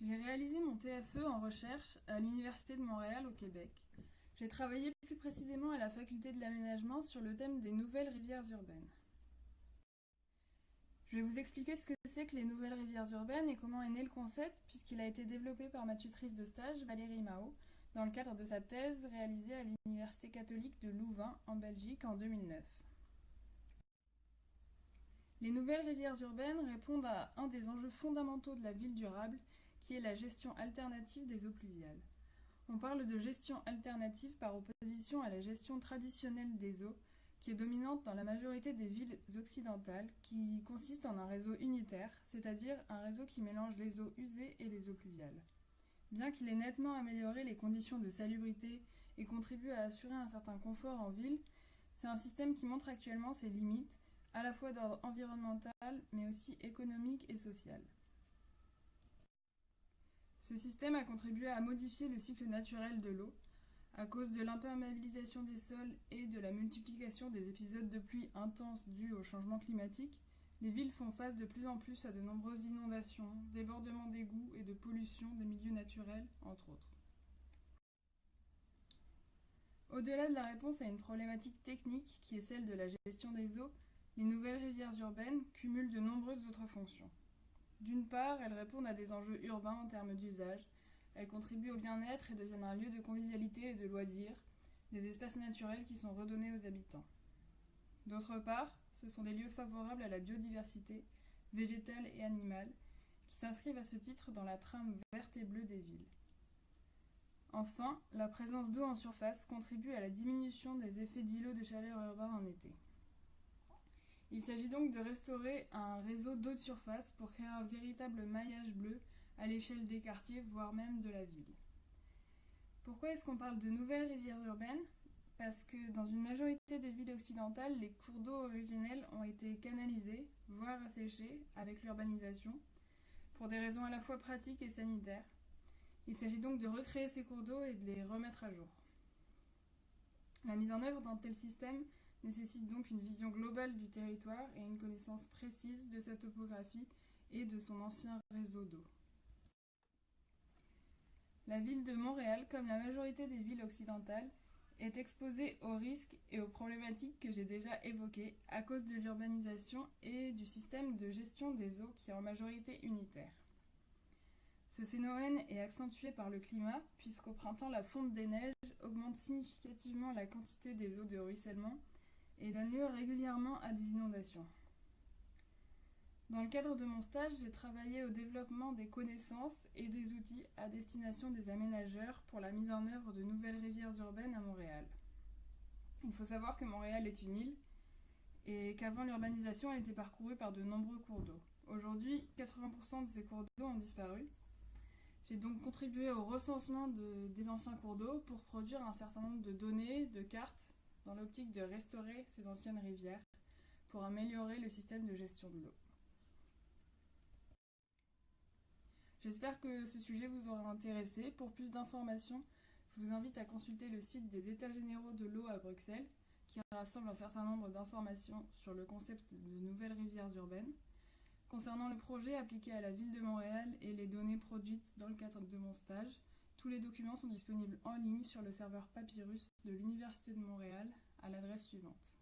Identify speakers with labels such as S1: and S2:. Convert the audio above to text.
S1: J'ai réalisé mon TFE en recherche à l'Université de Montréal au Québec. J'ai travaillé plus précisément à la faculté de l'aménagement sur le thème des nouvelles rivières urbaines. Je vais vous expliquer ce que c'est que les nouvelles rivières urbaines et comment est né le concept, puisqu'il a été développé par ma tutrice de stage, Valérie Mao, dans le cadre de sa thèse réalisée à l'Université catholique de Louvain, en Belgique, en 2009. Les nouvelles rivières urbaines répondent à un des enjeux fondamentaux de la ville durable, qui est la gestion alternative des eaux pluviales. On parle de gestion alternative par opposition à la gestion traditionnelle des eaux, qui est dominante dans la majorité des villes occidentales, qui consiste en un réseau unitaire, c'est-à-dire un réseau qui mélange les eaux usées et les eaux pluviales. Bien qu'il ait nettement amélioré les conditions de salubrité et contribue à assurer un certain confort en ville, c'est un système qui montre actuellement ses limites, à la fois d'ordre environnemental, mais aussi économique et social. Ce système a contribué à modifier le cycle naturel de l'eau. À cause de l'imperméabilisation des sols et de la multiplication des épisodes de pluie intenses dus au changement climatique, les villes font face de plus en plus à de nombreuses inondations, débordements d'égouts et de pollution des milieux naturels, entre autres. Au-delà de la réponse à une problématique technique qui est celle de la gestion des eaux, les nouvelles rivières urbaines cumulent de nombreuses autres fonctions. D'une part, elles répondent à des enjeux urbains en termes d'usage. Elles contribuent au bien-être et deviennent un lieu de convivialité et de loisirs, des espaces naturels qui sont redonnés aux habitants. D'autre part, ce sont des lieux favorables à la biodiversité, végétale et animale, qui s'inscrivent à ce titre dans la trame verte et bleue des villes. Enfin, la présence d'eau en surface contribue à la diminution des effets d'îlots de chaleur urbains en été. Il s'agit donc de restaurer un réseau d'eau de surface pour créer un véritable maillage bleu à l'échelle des quartiers, voire même de la ville. Pourquoi est-ce qu'on parle de nouvelles rivières urbaines ? Parce que dans une majorité des villes occidentales, les cours d'eau originels ont été canalisés, voire asséchés, avec l'urbanisation, pour des raisons à la fois pratiques et sanitaires. Il s'agit donc de recréer ces cours d'eau et de les remettre à jour. La mise en œuvre d'un tel système nécessite donc une vision globale du territoire et une connaissance précise de sa topographie et de son ancien réseau d'eau. La ville de Montréal, comme la majorité des villes occidentales, est exposée aux risques et aux problématiques que j'ai déjà évoquées à cause de l'urbanisation et du système de gestion des eaux qui est en majorité unitaire. Ce phénomène est accentué par le climat, puisqu'au printemps, la fonte des neiges augmente significativement la quantité des eaux de ruissellement et donne lieu régulièrement à des inondations. Dans le cadre de mon stage, j'ai travaillé au développement des connaissances et des outils à destination des aménageurs pour la mise en œuvre de nouvelles rivières urbaines à Montréal. Il faut savoir que Montréal est une île et qu'avant l'urbanisation, elle était parcourue par de nombreux cours d'eau. Aujourd'hui, 80% de ces cours d'eau ont disparu. J'ai donc contribué au recensement des anciens cours d'eau pour produire un certain nombre de données, de cartes, dans l'optique de restaurer ces anciennes rivières pour améliorer le système de gestion de l'eau. J'espère que ce sujet vous aura intéressé. Pour plus d'informations, je vous invite à consulter le site des États généraux de l'eau à Bruxelles, qui rassemble un certain nombre d'informations sur le concept de nouvelles rivières urbaines. Concernant le projet appliqué à la ville de Montréal et les données produites dans le cadre de mon stage, tous les documents sont disponibles en ligne sur le serveur Papyrus de l'Université de Montréal à l'adresse suivante.